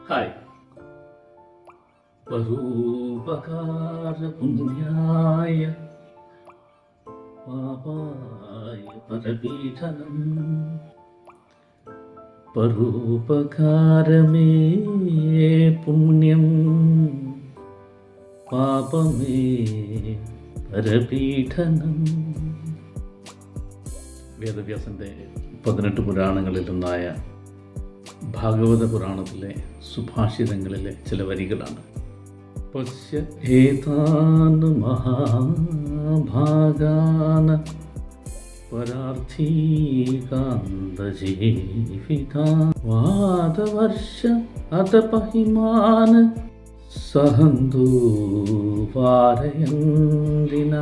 Hi. പരോപകാര പുണ്യായ പാപായ പരപീഠനം. പരോപകാരമേ പുണ്യം, പാപമേ പരപീഠനം. വേദവ്യാസൻ്റെ 18 പുരാണങ്ങളിലൊന്നായ ഭാഗവത പുരാണത്തിലെ സുഭാഷിതങ്ങളിലെ ചില വരികളാണ്. പശ്യ ഏതാൻ മഹാഭാഗാൻ പരാർത്ഥീകാന്തജീവിതാൻ വാദവർഷ അതപഹിമാൻ സഹന്തു പാരയന്തിന.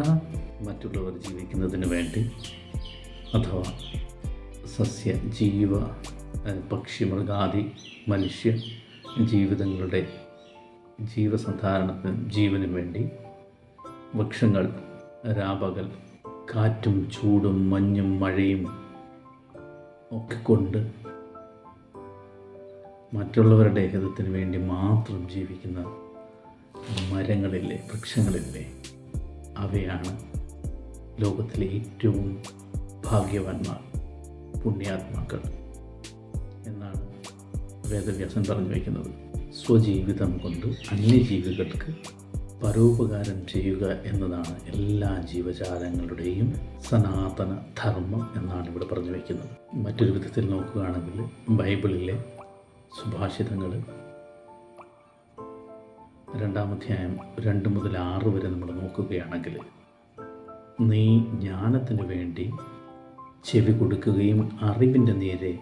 മറ്റുള്ളവർ ജീവിക്കുന്നതിന് വേണ്ടി അഥവാ സസ്യ ജീവ പക്ഷി മൃഗാദി മനുഷ്യ ജീവിതങ്ങളുടെ ജീവസന്ധാരണത്തിനും ജീവനും വേണ്ടി വൃക്ഷങ്ങൾ രാപകൽ കാറ്റും ചൂടും മഞ്ഞും മഴയും ഒക്കെ കൊണ്ട് മറ്റുള്ളവരുടെ ഹിതത്തിന് വേണ്ടി മാത്രം ജീവിക്കുന്ന മരങ്ങളില്ലേ, വൃക്ഷങ്ങളില്ലേ, അവയാണ് ലോകത്തിലെ ഏറ്റവും ഭാഗ്യവാന്മാർ, പുണ്യാത്മാക്കൾ എന്നാണ് വേദവ്യാസൻ പറഞ്ഞു വയ്ക്കുന്നത്. സ്വജീവിതം കൊണ്ട് അന്യജീവികൾക്ക് പരോപകാരം ചെയ്യുക എന്നതാണ് എല്ലാ ജീവജാലങ്ങളുടെയും സനാതന ധർമ്മം എന്നാണ് ഇവിടെ പറഞ്ഞു വയ്ക്കുന്നത്. മറ്റൊരു വിധത്തിൽ നോക്കുകയാണെങ്കിൽ ബൈബിളിലെ സുഭാഷിതങ്ങൾ 2-ാം അധ്യായം 2 മുതൽ 6 വരെ നമ്മൾ നോക്കുകയാണെങ്കിൽ, നീ ജ്ഞാനത്തിന് വേണ്ടി ചെവി കൊടുക്കുകയും അറിവിൻ്റെ നേരെ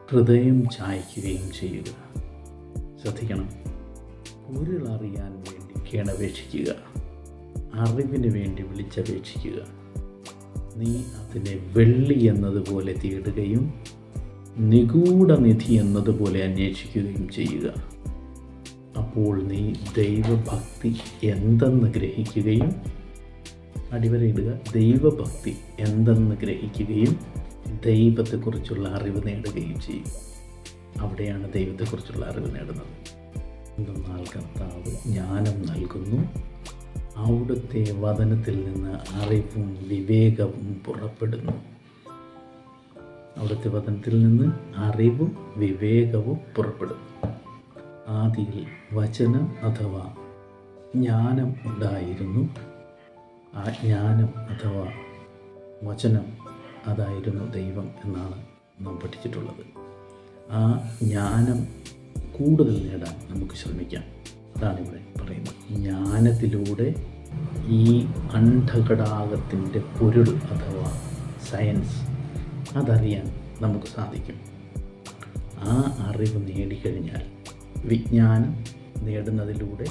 ഹൃദയം ചായ്ക്കുകയും ചെയ്യുക. ശ്രദ്ധിക്കണം, പൊരുളറിയാൻ വേണ്ടി കേണപേക്ഷിക്കുക, അറിവിന് വേണ്ടി വിളിച്ചപേക്ഷിക്കുക. നീ അതിനെ വെള്ളി എന്നതുപോലെ തേടുകയും നിഗൂഢനിധി എന്നതുപോലെ അന്വേഷിക്കുകയും ചെയ്യുക. അപ്പോൾ നീ ദൈവഭക്തി എന്തെന്ന് ഗ്രഹിക്കുകയും, അടിവരയിടുക, ദൈവഭക്തി എന്തെന്ന് ഗ്രഹിക്കുകയും ദൈവത്തെക്കുറിച്ചുള്ള അറിവ് നേടുകയും ചെയ്യും. അവിടെയാണ് ദൈവത്തെക്കുറിച്ചുള്ള അറിവ് നേടുന്നത്. എന്തെന്നാൽ കർത്താവ് ജ്ഞാനം നൽകുന്നു, അവിടുത്തെ വചനത്തിൽ നിന്ന് അറിവും വിവേകവും പുറപ്പെടുന്നു. അവിടുത്തെ വചനത്തിൽ നിന്ന് അറിവും വിവേകവും പുറപ്പെടുന്നു. ആദിയിൽ വചനം അഥവാ ജ്ഞാനം ഉണ്ടായിരുന്നു. ആ ജ്ഞാനം അഥവാ വചനം അതായിരുന്നു ദൈവം എന്നാണ് നാം പഠിച്ചിട്ടുള്ളത്. ആ ജ്ഞാനം കൂടുതൽ നേടാൻ നമുക്ക് ശ്രമിക്കാം. അതാണ് ഇവിടെ പറയുന്നത്. ജ്ഞാനത്തിലൂടെ ഈ അണ്ഡഘടാകത്തിൻ്റെ പൊരുൾ അഥവാ സയൻസ് അതറിയാൻ നമുക്ക് സാധിക്കും. ആ അറിവ് നേടിക്കഴിഞ്ഞാൽ, വിജ്ഞാനം നേടുന്നതിലൂടെ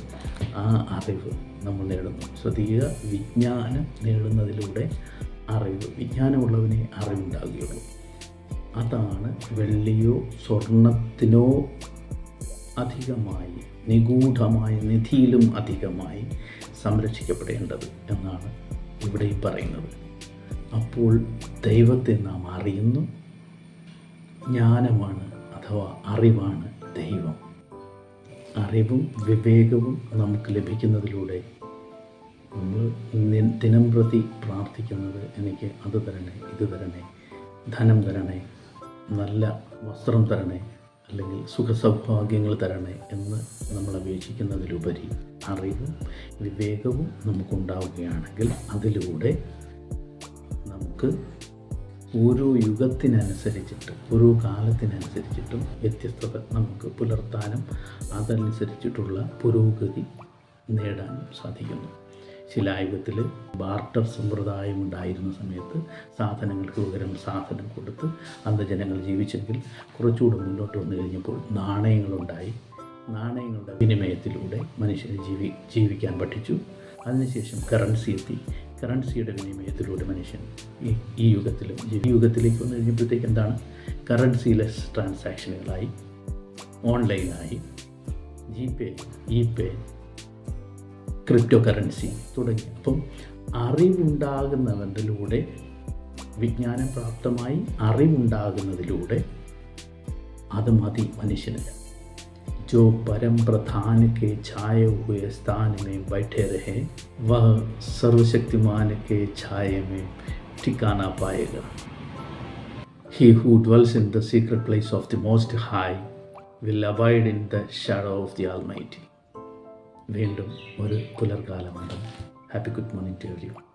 ആ അറിവ് നമ്മൾ നേടുന്നു. ശ്രദ്ധിക്കുക, വിജ്ഞാനം നേടുന്നതിലൂടെ അറിവ്, വിജ്ഞാനമുള്ളവനെ അറിവുണ്ടാകുകയുള്ളൂ. അതാണ് വെള്ളിയോ സ്വർണത്തിനോ അധികമായി, നിഗൂഢമായ നിധിയിലും അധികമായി സംരക്ഷിക്കപ്പെടേണ്ടത് എന്നാണ് ഇവിടെയും പറയുന്നത്. അപ്പോൾ ദൈവത്തെ നാം അറിയുന്നു. ജ്ഞാനമാണ് അഥവാ അറിവാണ് ദൈവം. അറിവും വിവേകവും നമുക്ക് ലഭിക്കുന്നതിലൂടെ നമ്മൾ ദിനം പ്രതി പ്രാർത്ഥിക്കുന്നത്, എനിക്ക് അത് തരണേ, ഇത് തരണേ, ധനം തരണേ, നല്ല വസ്ത്രം തരണേ, അല്ലെങ്കിൽ സുഖസൗഭാഗ്യങ്ങൾ തരണേ എന്ന് നമ്മൾ അപേക്ഷിക്കുന്നതിലുപരി അറിവും വിവേകവും നമുക്കുണ്ടാവുകയാണെങ്കിൽ അതിലൂടെ നമുക്ക് ഓരോ യുഗത്തിനനുസരിച്ചിട്ട്, ഓരോ കാലത്തിനനുസരിച്ചിട്ടും വ്യത്യസ്തത നമുക്ക് പുലർത്താനും അതനുസരിച്ചിട്ടുള്ള പുരോഗതി നേടാനും സാധിക്കുന്നു. ശിലായുഗത്തിൽ ബാർട്ടർ സമ്പ്രദായം ഉണ്ടായിരുന്ന സമയത്ത് സാധനങ്ങൾക്ക് പകരം സാധനം കൊടുത്ത് അന്ന് ജനങ്ങൾ ജീവിച്ചെങ്കിൽ, കുറച്ചുകൂടെ മുന്നോട്ട് വന്നു കഴിഞ്ഞപ്പോൾ നാണയങ്ങളുണ്ടായി. നാണയങ്ങളുടെ വിനിമയത്തിലൂടെ മനുഷ്യന് ജീവിക്കാൻ പഠിച്ചു. അതിനുശേഷം കറൻസി എത്തി. കറൻസിയുടെ വിനിമയത്തിലൂടെ മനുഷ്യൻ ഈ യുഗത്തിലും, ഈ യുഗത്തിലേക്ക് വന്നു കഴിഞ്ഞപ്പോഴത്തേക്ക് എന്താണ്, കറൻസിലെസ് ട്രാൻസാക്ഷനുകളായി, ഓൺലൈനായി, ജിപേ, ഇപേ, ക്രിപ്റ്റോ കറൻസി തുടങ്ങി. അപ്പം അറിവുണ്ടാകുന്നതിലൂടെ, വിജ്ഞാനം പ്രാപ്തമായി അറിവുണ്ടാകുന്നതിലൂടെ അത് മതി മനുഷ്യന്. जो परम प्रधान के छाए हुए स्थान में बैठे रहे वह सर्वशक्तिमान के छाए में ठिकाना पाएगा. He who dwells in the secret place of the Most High will abide in the shadow of the Almighty. വീണ്ടും ഒരു പുലർകാലമുണ്ട്. Happy good morning to everyone.